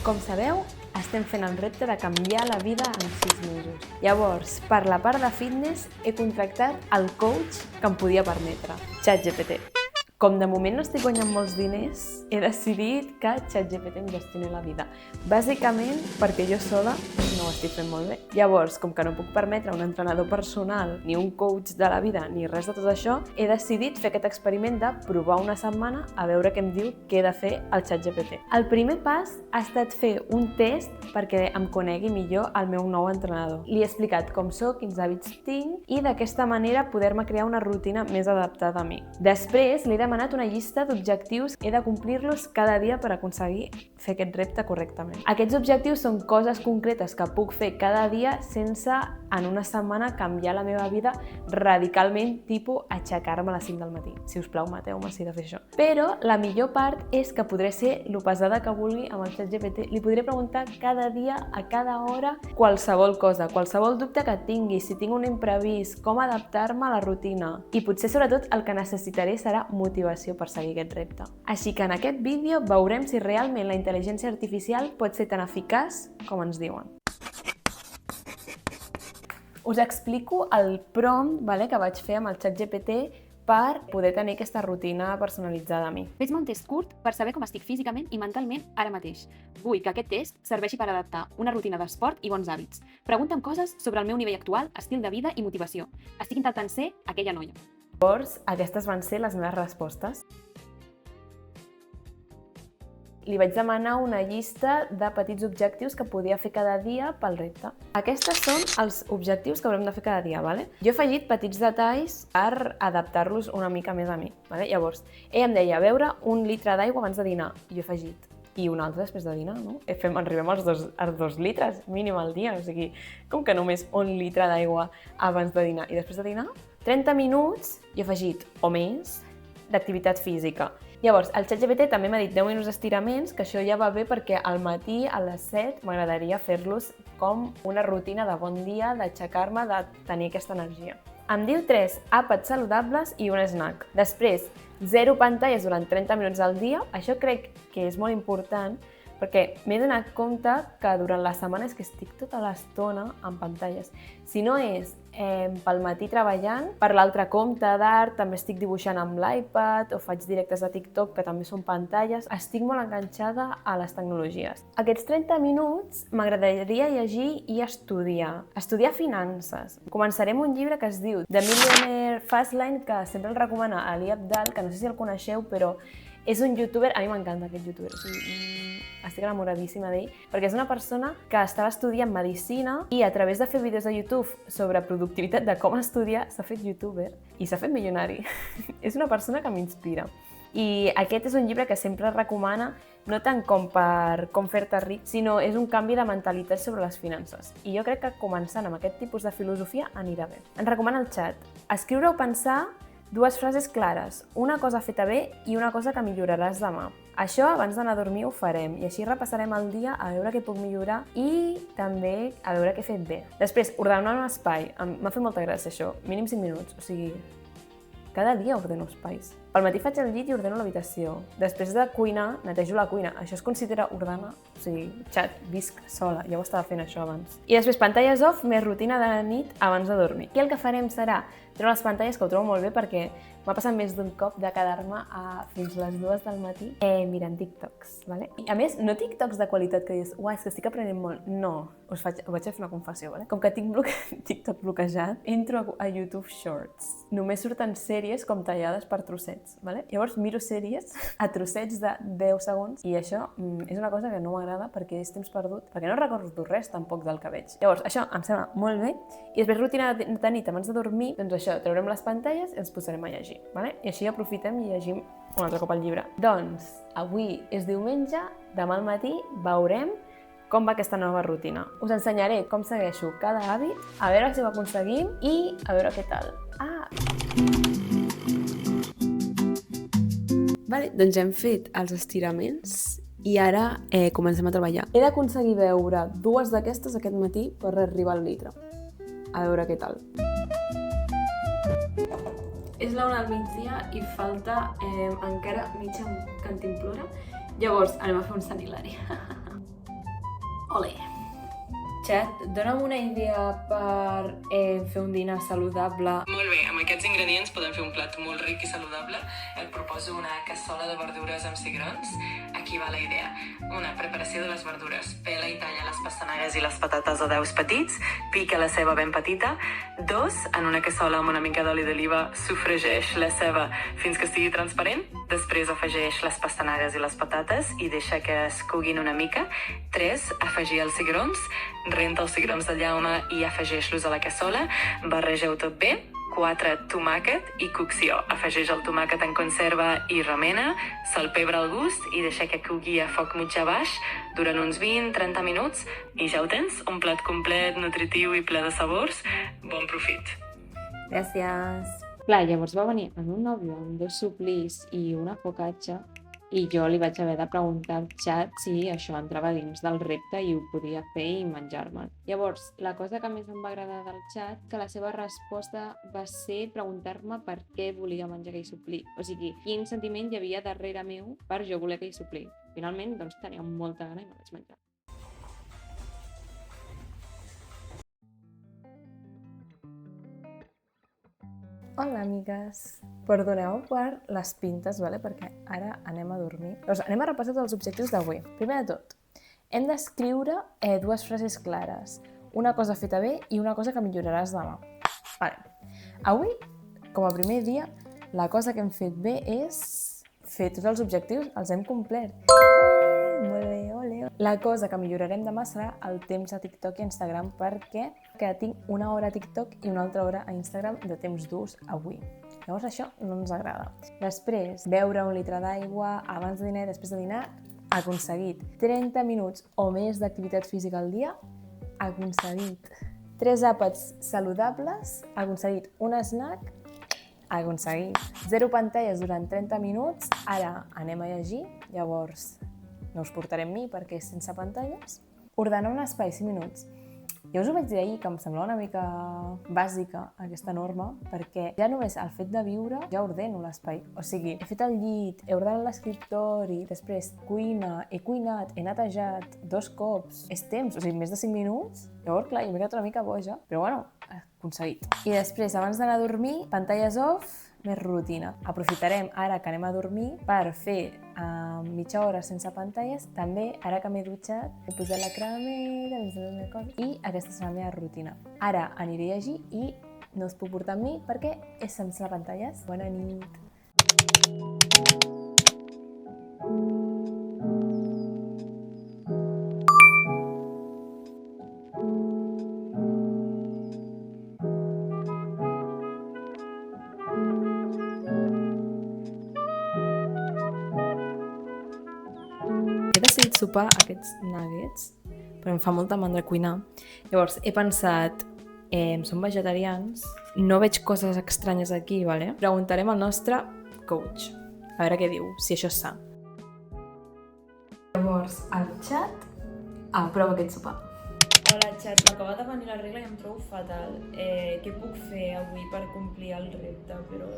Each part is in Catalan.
Com sabeu, estem fent el repte de canviar la vida en 6 mesos. Llavors, per la part de fitness, he contractat el coach que em podia permetre, ChatGPT. Com de moment no estic guanyant molts diners, he decidit que ChatGPT em gestioni la vida. Bàsicament perquè jo sola no ho estic fent molt bé. Llavors, com que no puc permetre un entrenador personal, ni un coach de la vida, ni res de tot això, he decidit fer aquest experiment de provar una setmana a veure què em diu què he de fer al ChatGPT. El primer pas ha estat fer un test perquè em conegui millor el meu nou entrenador. Li he explicat com soc, quins hàbits tinc i d'aquesta manera poder-me crear una rutina més adaptada a mi. Després, li he demanat una llista d'objectius que he de complir-los cada dia per aconseguir fer aquest repte correctament. Aquests objectius són coses concretes que puc fer cada dia sense en una setmana canviar la meva vida radicalment, tipus aixecar-me a les 5 del matí. Si us plau, mateu-me si he de fer això. Però la millor part és que podré ser lo pesada que vulgui amb el ChatGPT. Li podré preguntar cada dia, a cada hora, qualsevol cosa, qualsevol dubte que tingui, si tinc un imprevist, com adaptar-me a la rutina. I potser, sobretot, el que necessitaré serà motivació per seguir aquest repte. Així que en aquest vídeo veurem si realment la intel·ligència artificial pot ser tan eficaç com ens diuen. Us explico el prompt que vaig fer amb el ChatGPT per poder tenir aquesta rutina personalitzada a mi. Fes-me un test curt per saber com estic físicament i mentalment ara mateix. Vull que aquest test serveixi per adaptar una rutina d'esport i bons hàbits. Pregunta'm coses sobre el meu nivell actual, estil de vida i motivació. Estic intentant ser aquella noia. Llavors, aquestes van ser les meves respostes. Li vaig demanar una llista de petits objectius que podia fer cada dia pel repte. Aquests són els objectius que haurem de fer cada dia. Jo he afegit petits detalls per adaptar-los una mica més a mi. Llavors, ella em deia beure 1 litre d'aigua abans de dinar. Jo he afegit i un altre després de dinar, no? Arribem als 2 litres mínim al dia, o sigui, com que només 1 litre d'aigua abans de dinar i després de dinar? 30 minuts, i he afegit, o més, d'activitat física. Llavors, el ChatGPT també m'ha dit 10 minuts d'estiraments, que això ja va bé perquè al matí, a les 7, m'agradaria fer-los com una rutina de bon dia, d'aixecar-me, de tenir aquesta energia. Em diu 3 àpats saludables i un snack. Després, 0 pantalles durant 30 minuts al dia. Això crec que és molt important perquè m'he donat compte que durant la setmana és que estic tota l'estona amb pantalles. Si no és pel matí treballant, per l'altre compte d'art també estic dibuixant amb l'iPad o faig directes de TikTok que també són pantalles. Estic molt enganxada a les tecnologies. Aquests 30 minuts m'agradaria llegir i estudiar. Estudiar finances. Començaré amb un llibre que es diu The Millionaire Fastlane, que sempre el recomana Ali Abdaal, que no sé si el coneixeu, però és un youtuber, a mi m'encanta aquest youtuber, estic enamoradíssima d'ell, perquè és una persona que estava estudiant medicina i a través de fer vídeos de YouTube sobre productivitat de com estudiar s'ha fet youtuber i s'ha fet milionari. És una persona que m'inspira. I aquest és un llibre que sempre recomana, no tant com per com fer-te ric, sinó és un canvi de mentalitat sobre les finances. I jo crec que començant amb aquest tipus de filosofia anirà bé. Ens recomana el xat. Escriure o pensar 2 frases clares, una cosa feta bé i una cosa que milloraràs demà. Això abans d'anar a dormir ho farem i així repassarem el dia a veure què puc millorar i també a veure què he fet bé. Després, ordenar un espai. M'ha fet molta gràcia això, mínim 5 minuts, o sigui, cada dia ordeno espais. Pel matí faig el llit i ordeno l'habitació. Després de cuinar, netejo la cuina. Això es considera ordenar? O sigui, xat, visc sola, ja ho estava fent això abans. I després, pantalles off, més rutina de nit abans de dormir. I el que farem serà treure les pantalles, que ho trobo molt bé perquè m'ha passat més d'un cop de quedar-me fins les 2 del matí mirant TikToks. I a més, no TikToks de qualitat que dius, uai, és que estic aprenent molt. No, ho vaig fer una confessió. Com que tinc TikTok bloquejat, entro a YouTube Shorts. Només surten sèries com tallades per trossets. Llavors miro sèries a trossets de 10 segons i això és una cosa que no m'agrada perquè és temps perdut, perquè no recordo res tampoc del que veig. Llavors, això em sembla molt bé. I després, rutina de nit abans de dormir, doncs això, traurem les pantalles i ens posarem a llegir. I així aprofitem i llegim un altre cop el llibre. Doncs, avui és diumenge, demà al matí veurem com va aquesta nova rutina. Us ensenyaré com segueixo cada hàbit, a veure si ho aconseguim i a veure què tal. Doncs hem fet els estiraments i ara comencem a treballar. He d'aconseguir beure 2 d'aquestes aquest matí per arribar al litre. A veure què tal. És la 1 del migdia i falta encara mitja cantimplora. Llavors, anem a fer un Sant Hilari. Ole! Xat, dona'm una idea per fer un dinar saludable. Molt bé, amb aquests ingredients podem fer un plat molt ric i saludable. Et proposo una cassola de verdures amb cigrons. Aquí va la idea. Una, preparació de les verdures. Pela i talla les pastanagues i les patates a daus petits. Pica la ceba ben petita. 2, en una cassola amb una mica d'oli d'oliva, sofregeix la ceba fins que estigui transparent. Després afegeix les pastanagues i les patates i deixa que es coguin una mica. 3, afegir els cigrons. Renta els cigrons de llaume i afegeix-los a la cassola. Barregeu tot bé. 4, tomàquet i cocció. Afegeix el tomàquet en conserva i remena, salpebra al gust i deixa que cugui a foc mitjà baix durant uns 20-30 minuts i ja ho tens, un plat complet, nutritiu i ple de sabors. Bon profit! Gràcies. Clar, llavors va venir en un nòvio amb 2 suplís i una focaccia i jo li vaig haver de preguntar al xat si això entrava dins del repte i ho podia fer i menjar-me'l. Llavors, la cosa que més em va agradar del xat, que la seva resposta va ser preguntar-me per què volia menjar aquell suplí. O sigui, quin sentiment hi havia darrere meu per jo voler aquell suplí. Finalment, doncs, tenia molta gana i me'l vaig menjar. Hola, amigues. Perdoneu per les pintes, vale? Perquè ara anem a dormir. Doncs anem a repassar tots els objectius d'avui. Primer de tot, hem d'escriure 2 frases clares. Una cosa feta bé i una cosa que milloraràs demà. Vale. Avui, com a primer dia, la cosa que hem fet bé és fer tots els objectius, els hem complert. Molt bé, ole. La cosa que millorarem demà serà el temps a TikTok i Instagram perquè tinc una hora a TikTok i una altra hora a Instagram de temps d'ús avui. Llavors això no ens agrada. Després, beure 1 litre d'aigua abans de dinar i després de dinar, aconseguit. 30 minuts o més d'activitat física al dia, aconseguit. 3 àpats saludables, aconseguit. Un snack, aconseguit. 0 pantalles durant 30 minuts, ara anem a llegir, llavors no us portaré amb mi perquè és sense pantalles. Ordenar un espai 5 minuts. Ja us ho vaig dir ahir que em semblava una mica bàsica aquesta norma perquè ja només el fet de viure ja ordeno l'espai. O sigui, he fet el llit, he ordenat l'escriptori, després cuina, he cuinat, he netejat 2 cops. És temps, o sigui, més de 5 minuts. Llavors, clar, jo m'he quedat una mica boja, però bueno, aconseguit. I després, abans d'anar a dormir, pantalles off, més rutina. Aprofitarem ara que anem a dormir per fer mitja hora sense pantalles. També, ara que m'he dutxat, he posat la cremera, i aquesta serà la meva rutina. Ara aniré a llegir i no us puc portar amb mi perquè és sense pantalles. Bona nit! He decidit sopar aquests nuggets, però em fa molta mandra cuinar. Llavors, he pensat, som vegetarians, no veig coses estranyes aquí, vale? Preguntarem al nostre coach, a veure què diu, si això és sa. Llavors, el xat aprova aquest sopar. Hola, xat, m'acaba de venir la regla i em trobo fatal. Què puc fer avui per complir el repte, però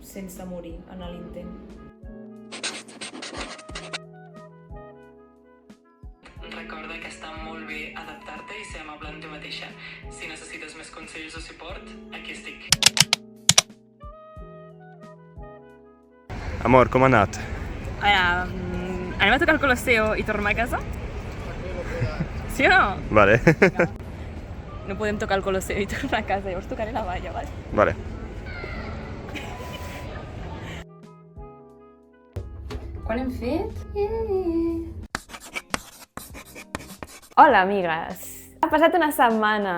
sense morir en l'intent? Recorda que està molt bé adaptar-te i ser amable amb tu mateixa. Si necessites més consells o suport, aquí estic. Amor, com ha anat? Ara, anem a tocar el Colosseo i tornar a casa? Sí o no? Vale. No podem tocar el Colosseo i tornar a casa, llavors tocaré la valla, vale? Vale. Quan hem fet? Hola, amigues! Ha passat una setmana.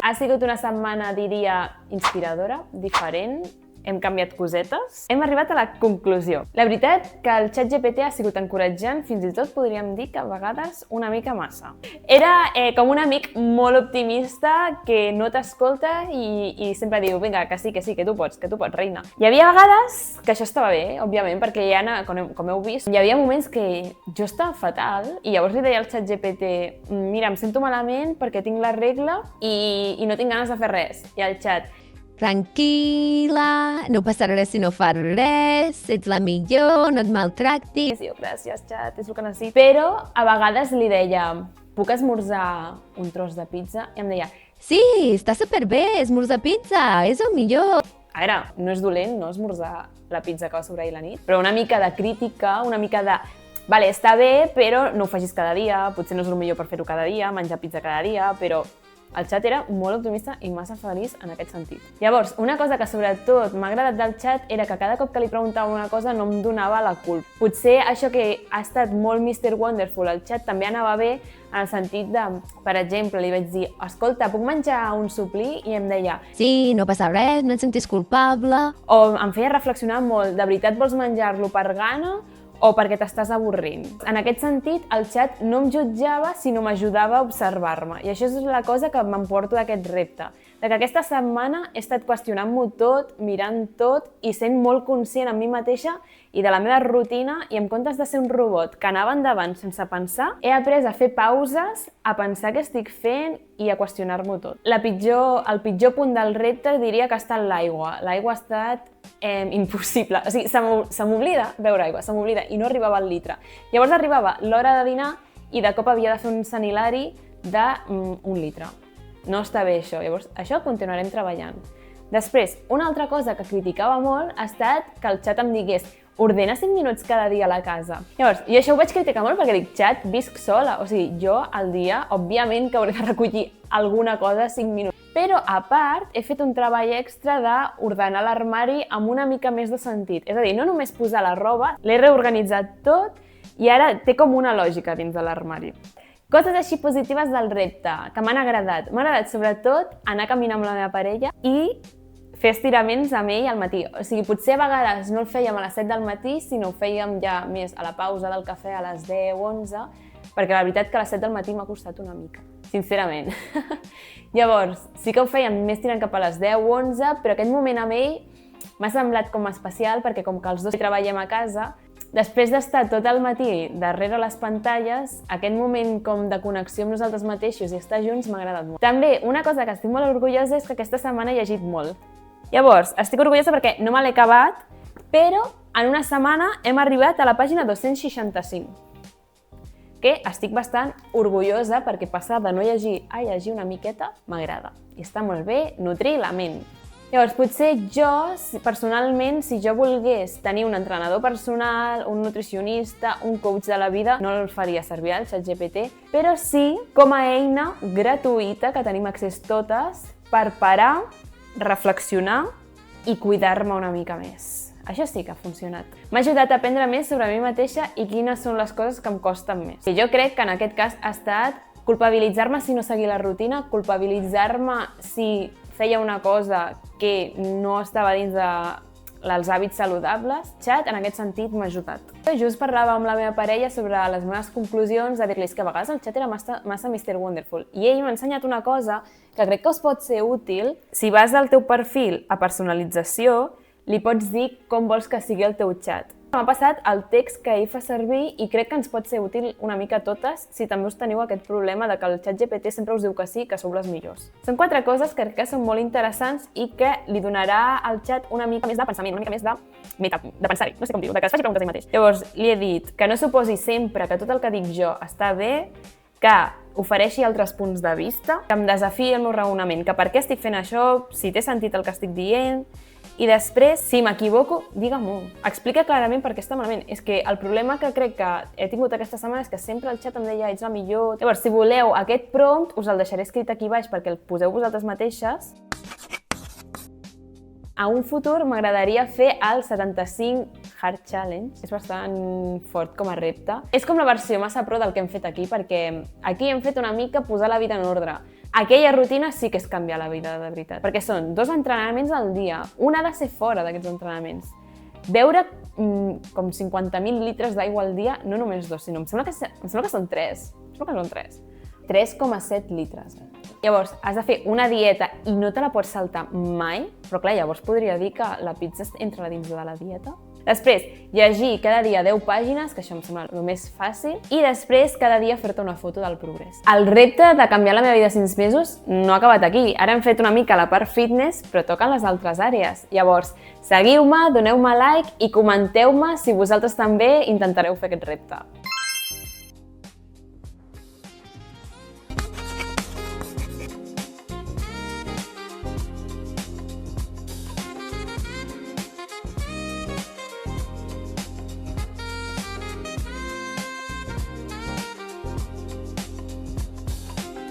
Ha sigut una setmana, diria, inspiradora, diferent. Hem canviat cosetes. Hem arribat a la conclusió. La veritat que el ChatGPT ha sigut encoratjant, fins i tot podríem dir que a vegades una mica massa. Era com un amic molt optimista que no t'escolta i sempre diu vinga, que sí, que tu pots, reina. Hi havia vegades que això estava bé, òbviament, perquè ja, com heu vist, hi havia moments que jo estava fatal i llavors li deia al ChatGPT mira, em sento malament perquè tinc la regla i no tinc ganes de fer res. I el xat tranquil·la, no passarà res si no fas res, ets la millor, no et maltractis. gràcies, xat, és el que necessito. Però a vegades li deia puc esmorzar un tros de pizza? I em deia, Sí, està superbé, esmorzar pizza, és el millor. a veure, no és dolent, no, esmorzar la pizza que va sobre ahir la nit, però una mica de crítica, una mica de... Vale, està bé, però no ho facis cada dia, potser no és el millor per fer-ho cada dia, menjar pizza cada dia, però el xat era molt optimista i massa feliç en aquest sentit. Llavors, una cosa que sobretot m'ha agradat del xat era que cada cop que li preguntava una cosa no em donava la culpa. Potser això que ha estat molt Mr. Wonderful al xat també anava bé en el sentit de, per exemple, li vaig dir escolta, puc menjar un suplí? I em deia Sí, no passa res, no et sentis culpable. o em feia reflexionar molt, de veritat vols menjar-lo per gana o perquè t'estàs avorrint? En aquest sentit, el xat no em jutjava, sinó m'ajudava a observar-me. I això és la cosa que m'emporto d'aquest repte. De que aquesta setmana he estat qüestionant-m'ho tot, mirant tot i sent molt conscient en mi mateixa i de la meva rutina, i en comptes de ser un robot que anava endavant sense pensar, he après a fer pauses, a pensar què estic fent i a qüestionar-m'ho tot. El pitjor punt del repte diria que ha estat l'aigua. L'aigua ha estat impossible. O sigui, se m'oblida beure aigua, se m'oblida, i no arribava al litre. Llavors arribava l'hora de dinar i de cop havia de fer un sanilari d'1 litre. No està bé això, llavors això continuarem treballant. Després, una altra cosa que criticava molt ha estat que el xat em digués ordena 5 minuts cada dia a la casa. Llavors, jo això ho vaig criticar molt perquè dic, xat, visc sola. O sigui, jo al dia, òbviament que hauré de recollir alguna cosa 5 minuts. Però, a part, he fet un treball extra d'ordenar l'armari amb una mica més de sentit. És a dir, no només posar la roba, l'he reorganitzat tot i ara té com una lògica dins de l'armari. Coses així positives del repte, que m'han agradat. M'ha agradat sobretot anar a caminar amb la meva parella i fer estiraments amb ell al matí. O sigui, potser a vegades no el fèiem a les 7 del matí, sinó ho fèiem ja més a la pausa del cafè a les 10 o 11, perquè la veritat que a les 7 del matí m'ha costat una mica, sincerament. Llavors, sí que ho fèiem més tirant cap a les 10 o 11, però aquest moment amb ell m'ha semblat com especial perquè com que els dos treballem a casa, després d'estar tot el matí darrere les pantalles, aquest moment com de connexió amb nosaltres mateixos i estar junts m'ha agradat molt. També, una cosa que estic molt orgullosa és que aquesta setmana he llegit molt. Llavors, estic orgullosa perquè no me l'he acabat, però en una setmana hem arribat a la pàgina 265, que estic bastant orgullosa perquè passar de no llegir a llegir una miqueta m'agrada. I està molt bé nutrir la ment. Llavors, potser jo, personalment, si jo volgués tenir un entrenador personal, un nutricionista, un coach de la vida, no el faria servir al ChatGPT, però sí com a eina gratuïta que tenim accés totes per parar, reflexionar i cuidar-me una mica més. Això sí que ha funcionat. M'ha ajudat a aprendre més sobre mi mateixa i quines són les coses que em costen més. I jo crec que en aquest cas ha estat culpabilitzar-me si no seguia la rutina, culpabilitzar-me si feia una cosa que no estava dins dels hàbits saludables. Xat, en aquest sentit, m'ha ajudat. Just parlava amb la meva parella sobre les meves conclusions, de dir-li que a vegades el xat era massa Mr. Wonderful. I ell m'ha ensenyat una cosa que crec que us pot ser útil. Si vas al teu perfil a personalització, li pots dir com vols que sigui el teu xat. M'ha passat el text que ell fa servir i crec que ens pot ser útil una mica a totes si també us teniu aquest problema de que el ChatGPT sempre us diu que sí, que sou les millors. Són 4 coses que crec que són molt interessants i que li donarà al xat una mica més de pensament, una mica més de pensar-hi, no sé com dir-ho, de que es faci preguntes a ell mateix. Llavors, li he dit que no suposi sempre que tot el que dic jo està bé, que ofereixi altres punts de vista, que em desafiï el meu raonament, que per què estic fent això, si té sentit el que estic dient. I després, si m'equivoco, digue-m'ho. Explica clarament per què està malament. És que el problema que crec que he tingut aquesta setmana és que sempre el xat em deia ets la millor. Llavors, si voleu aquest prompt, us el deixaré escrit aquí baix perquè el poseu vosaltres mateixes. A un futur m'agradaria fer el 75 Hard Challenge. És bastant fort com a repte. És com la versió massa pro del que hem fet aquí, perquè aquí hem fet una mica posar la vida en ordre. Aquella rutina sí que és canviar la vida, de veritat, perquè són 2 entrenaments al dia. Un ha de ser fora d'aquests entrenaments. Beure com 50.000 litres d'aigua al dia, no només 2, sinó em sembla que són 3. Em sembla que són 3. 3,7 litres. Llavors, has de fer una dieta i no te la pots saltar mai, però clar, llavors podria dir que la pizza entra dins de la dieta. Després, llegir cada dia 10 pàgines, que això em sembla el més fàcil, i després cada dia fer-te una foto del progrés. El repte de canviar la meva vida en 6 mesos no ha acabat aquí. Ara hem fet una mica la part fitness, però toquen les altres àrees. Llavors, seguiu-me, doneu-me like i comenteu-me si vosaltres també intentareu fer aquest repte.